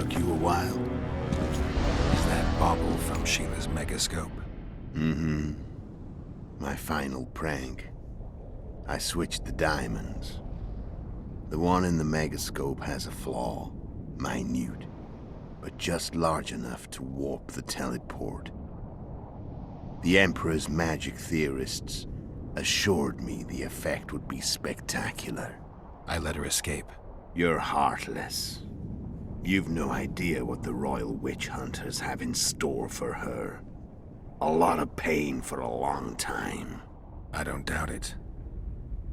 took you a while? Is that bauble from Sheila's megascope? Mm-hmm. My final prank. I switched the diamonds. The one in the megascope has a flaw. Minute. But just large enough to warp the teleport. The Emperor's magic theorists assured me the effect would be spectacular. I let her escape. You're heartless. You've no idea what the royal witch hunters have in store for her. A lot of pain for a long time. I don't doubt it.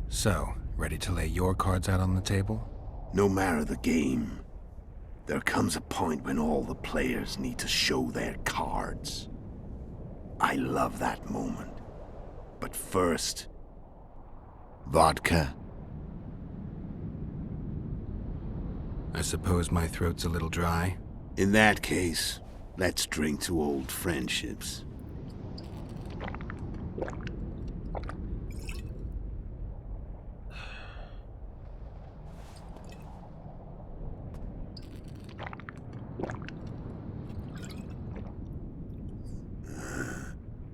So, ready to lay your cards out on the table? No matter the game, there comes a point when all the players need to show their cards. I love that moment. But first, vodka. I suppose my throat's a little dry. In that case, let's drink to old friendships.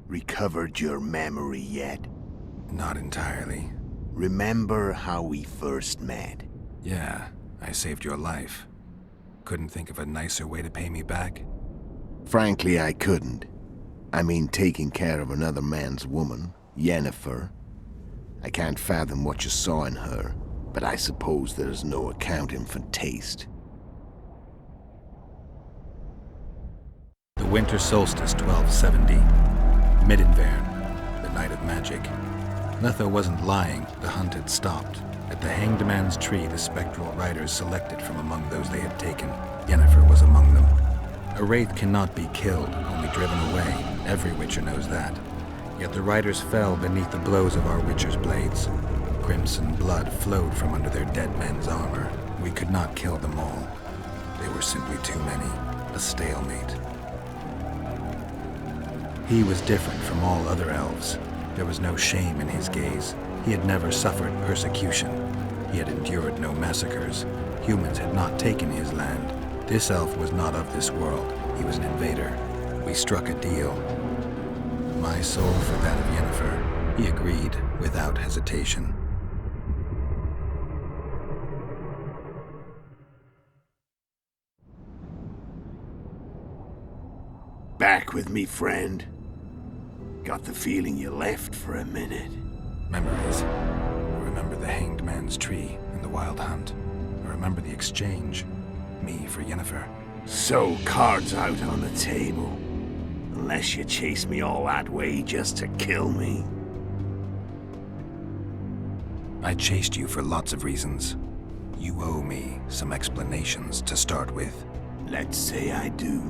Recovered your memory yet? Not entirely. Remember how we first met? Yeah, I saved your life. Couldn't think of a nicer way to pay me back? Frankly, I couldn't. I mean, taking care of another man's woman, Yennefer. I can't fathom what you saw in her, but I suppose there's no accounting for taste. The winter solstice 1270. Midinvern, the night of magic. Letho wasn't lying, the hunt had stopped. At the Hanged Man's Tree, the spectral riders selected from among those they had taken. Yennefer was among them. A wraith cannot be killed, only driven away. Every witcher knows that. Yet the riders fell beneath the blows of our witcher's blades. Crimson blood flowed from under their dead men's armor. We could not kill them all. They were simply too many. A stalemate. He was different from all other elves. There was no shame in his gaze. He had never suffered persecution. He had endured no massacres. Humans had not taken his land. This elf was not of this world. He was an invader. We struck a deal. My soul for that of Yennefer. He agreed without hesitation. Back with me, friend. Got the feeling you left for a minute. Memories. I remember the Hanged Man's Tree and the Wild Hunt. I remember the exchange. Me for Yennefer. So, cards out on the table. Unless you chase me all that way just to kill me. I chased you for lots of reasons. You owe me some explanations to start with. Let's say I do.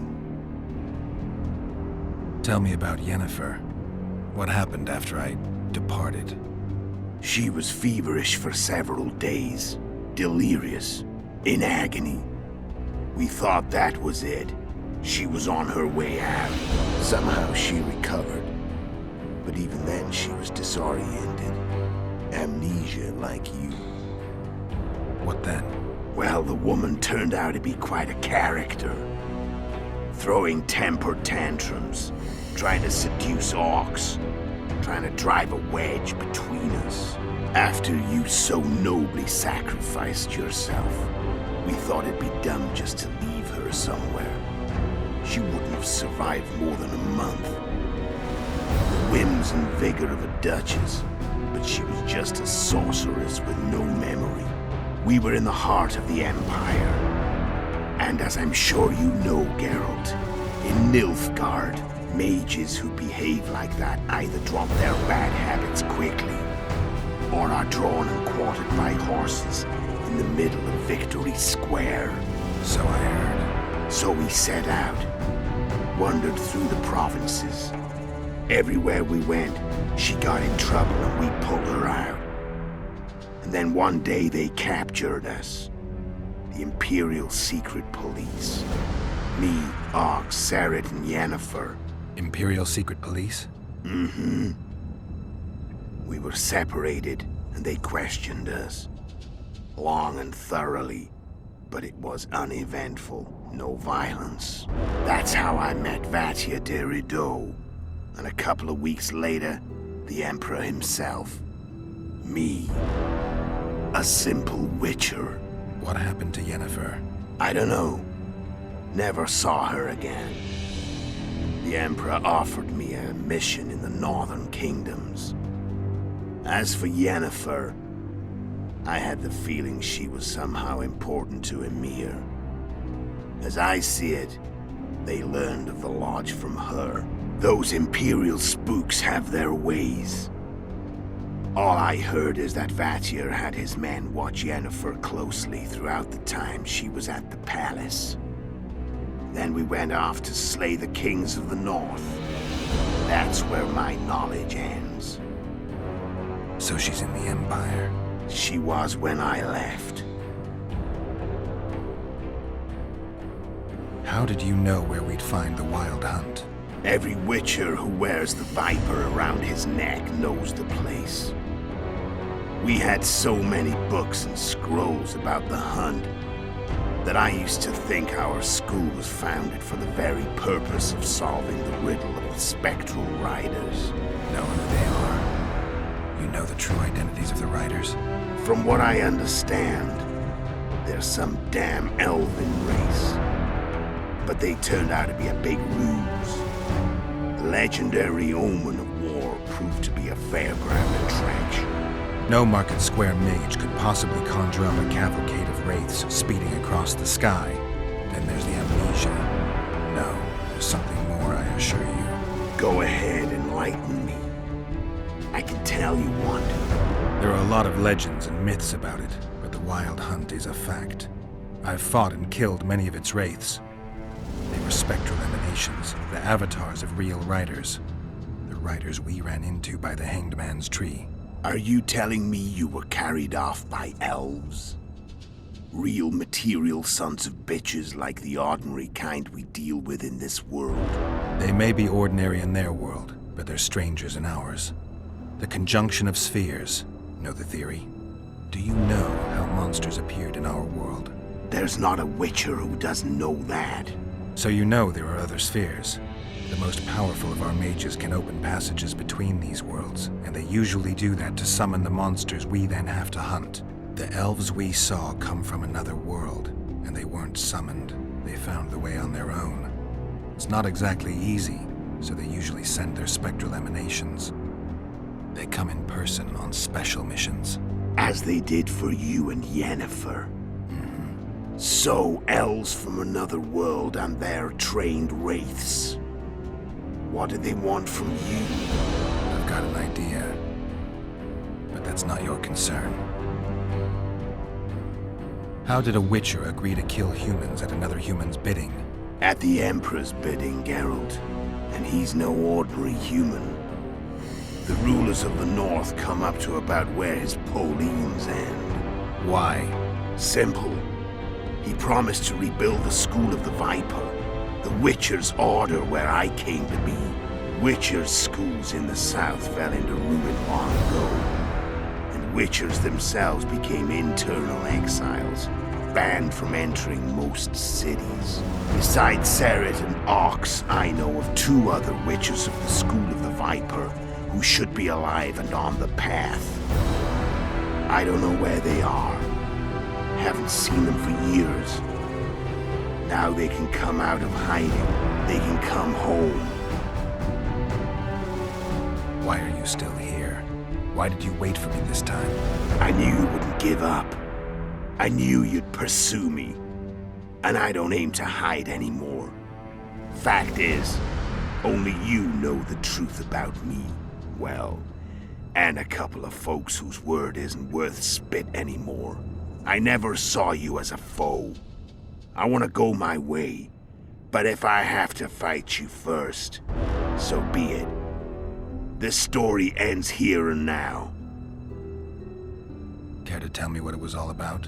Tell me about Yennefer. What happened after I departed? She was feverish for several days. Delirious. In agony. We thought that was it. She was on her way out. Somehow she recovered. But even then she was disoriented. Amnesia like you. What then? Well, the woman turned out to be quite a character. Throwing temper tantrums. Trying to seduce orcs. Trying to drive a wedge between us. After you so nobly sacrificed yourself, we thought it'd be dumb just to leave her somewhere. She wouldn't have survived more than a month. The whims and vigor of a duchess, but she was just a sorceress with no memory. We were in the heart of the Empire. And as I'm sure you know, Geralt, in Nilfgaard, mages who behave like that either drop their bad habits quickly, or are drawn and quartered by horses in the middle of Victory Square. So I heard. So we set out, wandered through the provinces. Everywhere we went, she got in trouble and we pulled her out. And then one day they captured us. The Imperial Secret Police. Me, Ox, Serret, and Yennefer. Imperial Secret Police? Mm-hmm. We were separated, and they questioned us. Long and thoroughly, but it was uneventful. no violence. That's how I met Vatia de Rideau. And a couple of weeks later, the Emperor himself. Me. A simple witcher. What happened to Yennefer? I don't know. Never saw her again. The Emperor offered me a mission in the northern kingdoms. As for Yennefer, I had the feeling she was somehow important to Emir. As I see it, they learned of the Lodge from her. Those Imperial spooks have their ways. All I heard is that Vatir had his men watch Yennefer closely throughout the time she was at the palace. Then we went off to slay the kings of the north. That's where my knowledge ends. So she's in the Empire? She was when I left. How did you know where we'd find the Wild Hunt? Every witcher who wears the viper around his neck knows the place. We had so many books and scrolls about the hunt that I used to think our school was founded for the very purpose of solving the riddle of the spectral riders. Know who they are? You know the true identities of the riders? From what I understand, they're some damn elven race. But they turned out to be a big ruse. The legendary omen of war proved to be a fairground attraction. No Market Square mage could possibly conjure up a cavalcade of wraiths speeding across the sky. Then there's the amnesia. No, there's something more, I assure you. Go ahead, enlighten me. I can tell you want to. There are a lot of legends and myths about it, but the Wild Hunt is a fact. I've fought and killed many of its wraiths. They were spectral emanations, the avatars of real riders. The riders we ran into by the Hanged Man's Tree. Are you telling me you were carried off by elves? Real material sons of bitches like the ordinary kind we deal with in this world? They may be ordinary in their world, but they're strangers in ours. The conjunction of spheres. Know the theory? Do you know how monsters appeared in our world? There's not a witcher who doesn't know that. So you know there are other spheres. The most powerful of our mages can open passages between these worlds, and they usually do that to summon the monsters we then have to hunt. The elves we saw come from another world, and they weren't summoned. They found the way on their own. It's not exactly easy, so they usually send their spectral emanations. They come in person on special missions. As they did for you and Yennefer. So, elves from another world and their trained wraiths. What do they want from you? I've got an idea, but that's not your concern. How did a witcher agree to kill humans at another human's bidding? At the Emperor's bidding, Geralt. And he's no ordinary human. The rulers of the North come up to about where his Pauline's end. Why? Simple. He promised to rebuild the School of the Viper. The Witcher's Order where I came to be. Witcher's schools in the south fell into ruin long ago. And Witchers themselves became internal exiles, banned from entering most cities. Besides Seret and Ox, I know of 2 other Witchers of the School of the Viper who should be alive and on the path. I don't know where they are. Haven't seen them for years. Now they can come out of hiding. They can come home. Why are you still here? Why did you wait for me this time? I knew you wouldn't give up. I knew you'd pursue me. And I don't aim to hide anymore. Fact is, only you know the truth about me. Well, and a couple of folks whose word isn't worth spit anymore. I never saw you as a foe. I want to go my way, but if I have to fight you first, so be it. This story ends here and now. Care to tell me what it was all about?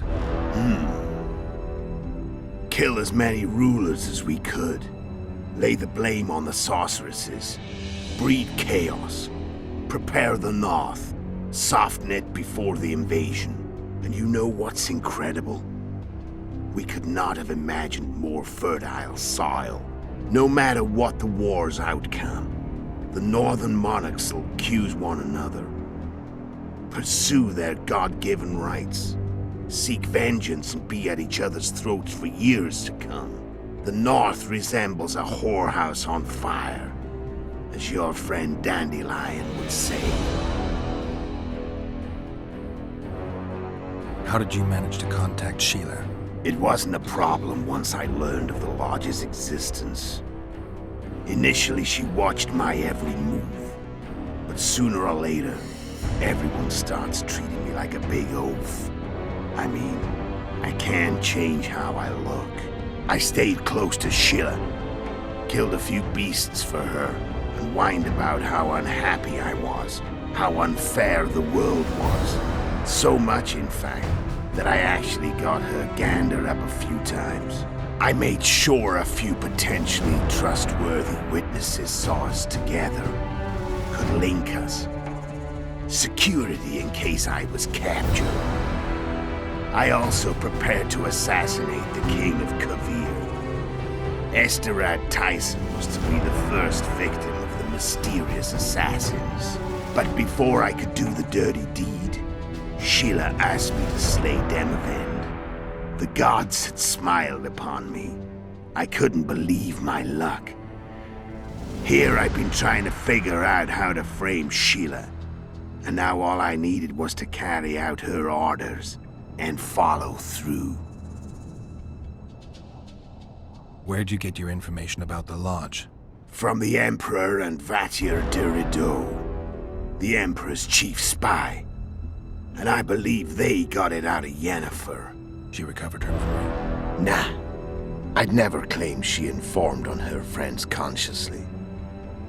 Kill as many rulers as we could. Lay the blame on the sorceresses. Breed chaos. Prepare the North. Soften it before the invasion. And you know what's incredible? we could not have imagined more fertile soil. No matter what the war's outcome, the northern monarchs will accuse one another, pursue their God-given rights, seek vengeance and be at each other's throats for years to come. The North resembles a whorehouse on fire, as your friend Dandelion would say. How did you manage to contact Sheila? It wasn't a problem once I learned of the Lodge's existence. Initially, she watched my every move. But sooner or later, everyone starts treating me like a big oaf. I mean, I can't change how I look. I stayed close to Sheila, killed a few beasts for her, and whined about how unhappy I was, how unfair the world was. So much, in fact, that I actually got her gander up a few times. I made sure a few potentially trustworthy witnesses saw us together, could link us. Security in case I was captured. I also prepared to assassinate the King of Kavir. Esterad Tyson was to be the first victim of the mysterious assassins. But before I could do the dirty deed, Sheila asked me to slay Demavend. The gods had smiled upon me. I couldn't believe my luck. Here I've been trying to figure out how to frame Sheila, and now all I needed was to carry out her orders and follow through. Where'd you get your information about the Lodge? From the Emperor and Vatier de Rideau, the Emperor's chief spy. And I believe they got it out of Yennefer. She recovered her memory? Nah. I'd never claimed she informed on her friends consciously.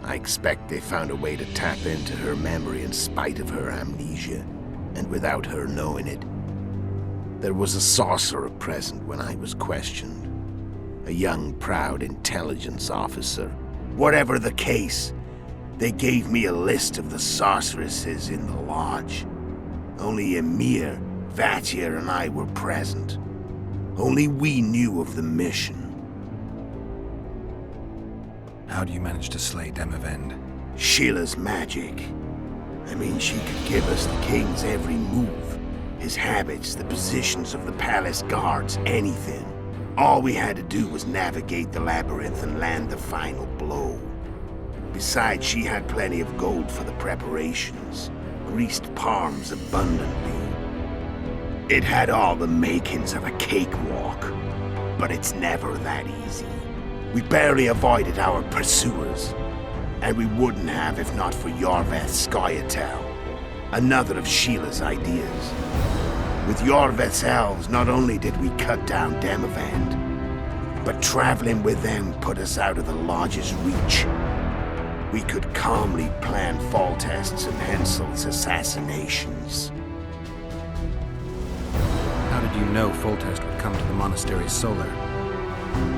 I expect they found a way to tap into her memory in spite of her amnesia, and without her knowing it. There was a sorcerer present when I was questioned. A young, proud intelligence officer. Whatever the case, they gave me a list of the sorceresses in the Lodge. Only Emir, Vatier, and I were present. Only we knew of the mission. How do you manage to slay Demavend? Sheila's magic. I mean, she could give us the king's every move. His habits, the positions of the palace guards, anything. All we had to do was navigate the labyrinth and land the final blow. Besides, she had plenty of gold for the preparations. Greased palms abundantly. It had all the makings of a cakewalk, but it's never that easy. We barely avoided our pursuers, and we wouldn't have if not for Yorveth Scoia'tael, another of Sheila's ideas. With Yorveth's elves, not only did we cut down Demavend, but traveling with them put us out of the Lodge's reach. We could calmly plan Foltest's and Hensel's assassinations. How did you know Foltest would come to the monastery's solar?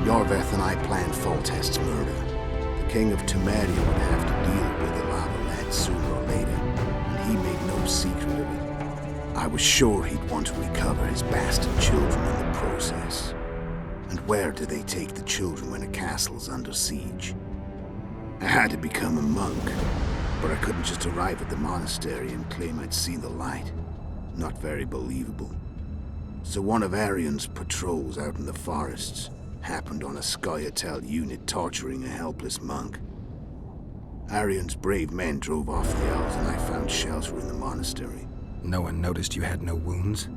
Yorveth and I planned Foltest's murder. The King of Temeria would have to deal with the lava lad sooner or later, and he made no secret of it. I was sure he'd want to recover his bastard children in the process. And where do they take the children when a castle's under siege? I had to become a monk, but I couldn't just arrive at the monastery and claim I'd seen the light. Not very believable. So one of Arion's patrols out in the forests happened on a Scoia'tael unit torturing a helpless monk. Arion's brave men drove off the elves and I found shelter in the monastery. No one noticed you had no wounds?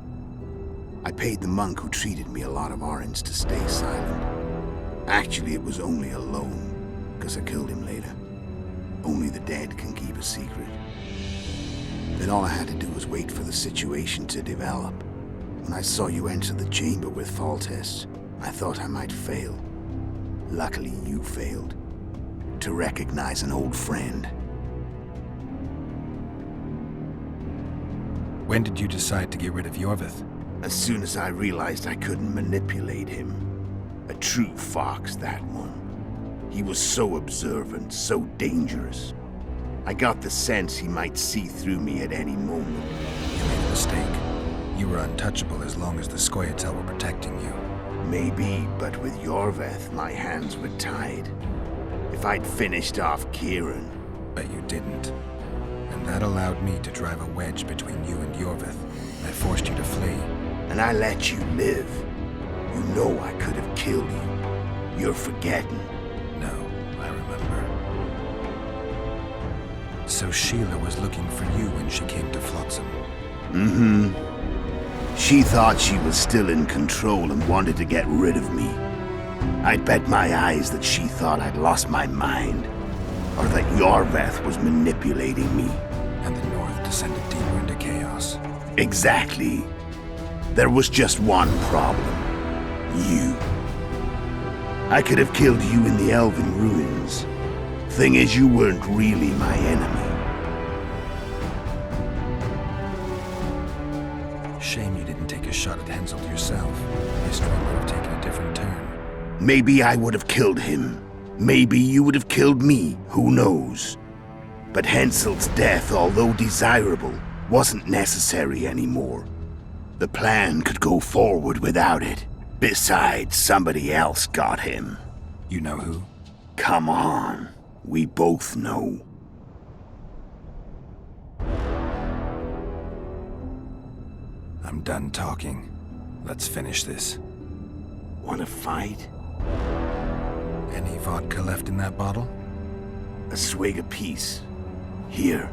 I paid the monk who treated me a lot of orange to stay silent. Actually, it was only a loan. Because I killed him later. Only the dead can keep a secret. Then all I had to do was wait for the situation to develop. When I saw you enter the chamber with Foltest, I thought I might fail. Luckily, you failed. To recognize an old friend. When did you decide to get rid of Yorveth? As soon as I realized I couldn't manipulate him. A true fox, that one. He was so observant, so dangerous. I got the sense he might see through me at any moment. You made a mistake. You were untouchable as long as the Scoia'tael were protecting you. Maybe, but with Yorveth, my hands were tied. If I'd finished off Kieran... But you didn't. And that allowed me to drive a wedge between you and Yorveth. I forced you to flee. And I let you live. You know I could have killed you. You're forgetting. No, I remember. So Sheila was looking for you when she came to Flotsam. Mm-hmm. She thought she was still in control and wanted to get rid of me. I'd bet my eyes that she thought I'd lost my mind, or that Yorveth was manipulating me. And the North descended deeper into chaos. Exactly. There was just one problem. You. I could have killed you in the Elven ruins. Thing is, you weren't really my enemy. Shame you didn't take a shot at Henselt yourself. History might have taken a different turn. Maybe I would have killed him. Maybe you would have killed me. Who knows? But Henselt's death, although desirable, wasn't necessary anymore. The plan could go forward without it. Besides, somebody else got him. You know who? Come on. We both know. I'm done talking. Let's finish this. Want to fight? Any vodka left in that bottle? A swig apiece. Here.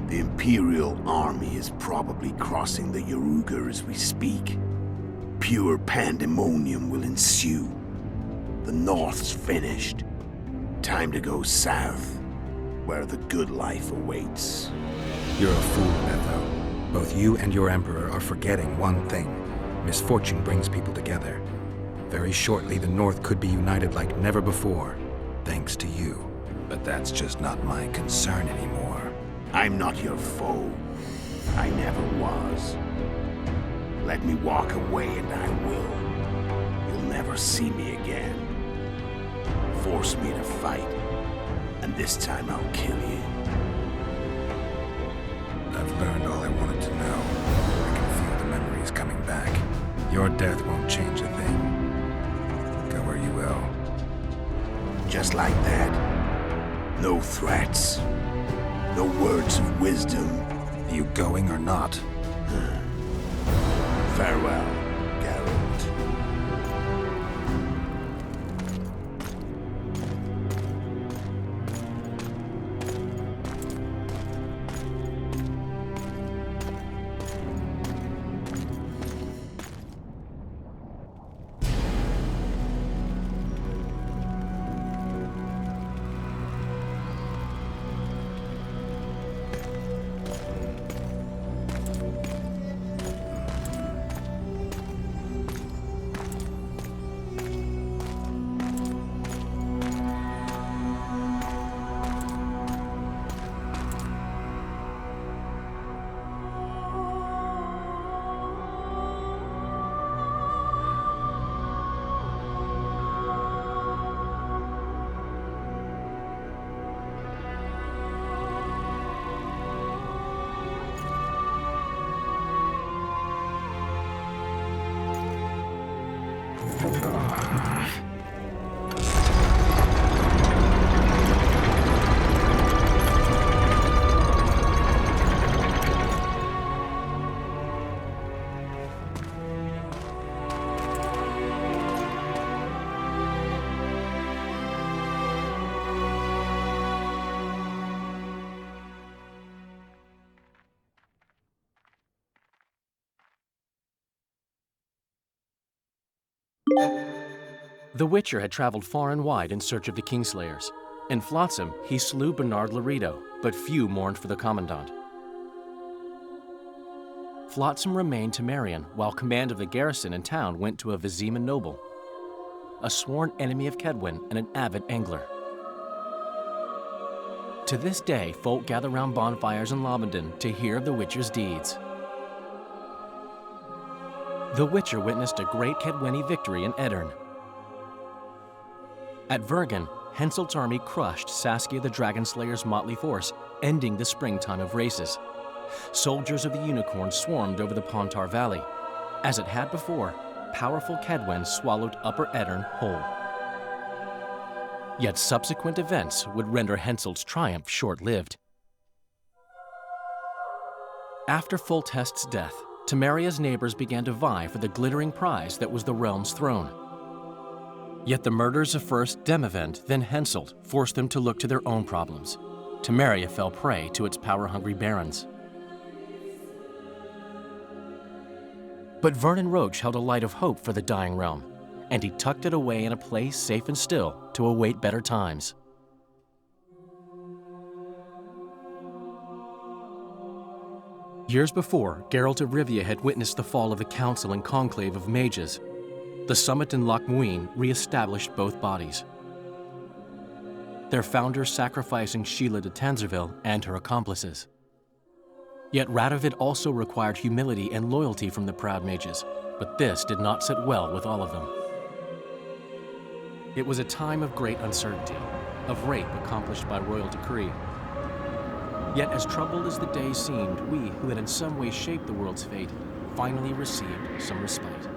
The Imperial army is probably crossing the Yaruga as we speak. Pure pandemonium will ensue. The North's finished. Time to go south, where the good life awaits. You're a fool, Leto. Both you and your Emperor are forgetting one thing. Misfortune brings people together. Very shortly, the North could be united like never before, thanks to you. But that's just not my concern anymore. I'm not your foe. I never was. Let me walk away and I will. You'll never see me again. Force me to fight, and this time I'll kill you. I've learned all I wanted to know. I can feel the memories coming back. Your death won't change a thing. Go where you will. Just like that. No threats. No words of wisdom. You going or not? Farewell, Geralt. The Witcher had traveled far and wide in search of the Kingslayers. In Flotsam, he slew Bernard Laredo, but few mourned for the Commandant. Flotsam remained to Marion, while command of the garrison and town went to a Vizima noble, a sworn enemy of Kedwin and an avid angler. To this day, folk gather round bonfires in Lobenden to hear of the Witcher's deeds. The Witcher witnessed a great Kedweni victory in Edirn. At Vergen, Henselt's army crushed Saskia the Dragonslayer's motley force, ending the springtime of races. Soldiers of the Unicorn swarmed over the Pontar Valley. As it had before, powerful Kedwen swallowed Upper Edirn whole. Yet subsequent events would render Henselt's triumph short-lived. After Foltest's death, Temeria's neighbors began to vie for the glittering prize that was the realm's throne. Yet the murders of first Demavend, then Henselt, forced them to look to their own problems. Temeria fell prey to its power-hungry barons. But Vernon Roche held a light of hope for the dying realm, and he tucked it away in a place safe and still to await better times. Years before, Geralt of Rivia had witnessed the fall of the Council and Conclave of Mages. The summit in Loch Muin re-established both bodies, their founders sacrificing Sheila de Tanzerville and her accomplices. Yet Radovid also required humility and loyalty from the proud mages, but this did not sit well with all of them. It was a time of great uncertainty, of rape accomplished by royal decree. Yet as troubled as the days seemed, we, who had in some way shaped the world's fate, finally received some respite.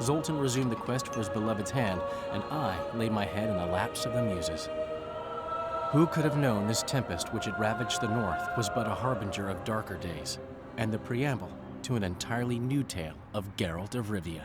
Zoltan resumed the quest for his beloved's hand, and I laid my head in the laps of the muses. Who could have known this tempest which had ravaged the north was but a harbinger of darker days, and the preamble to an entirely new tale of Geralt of Rivia?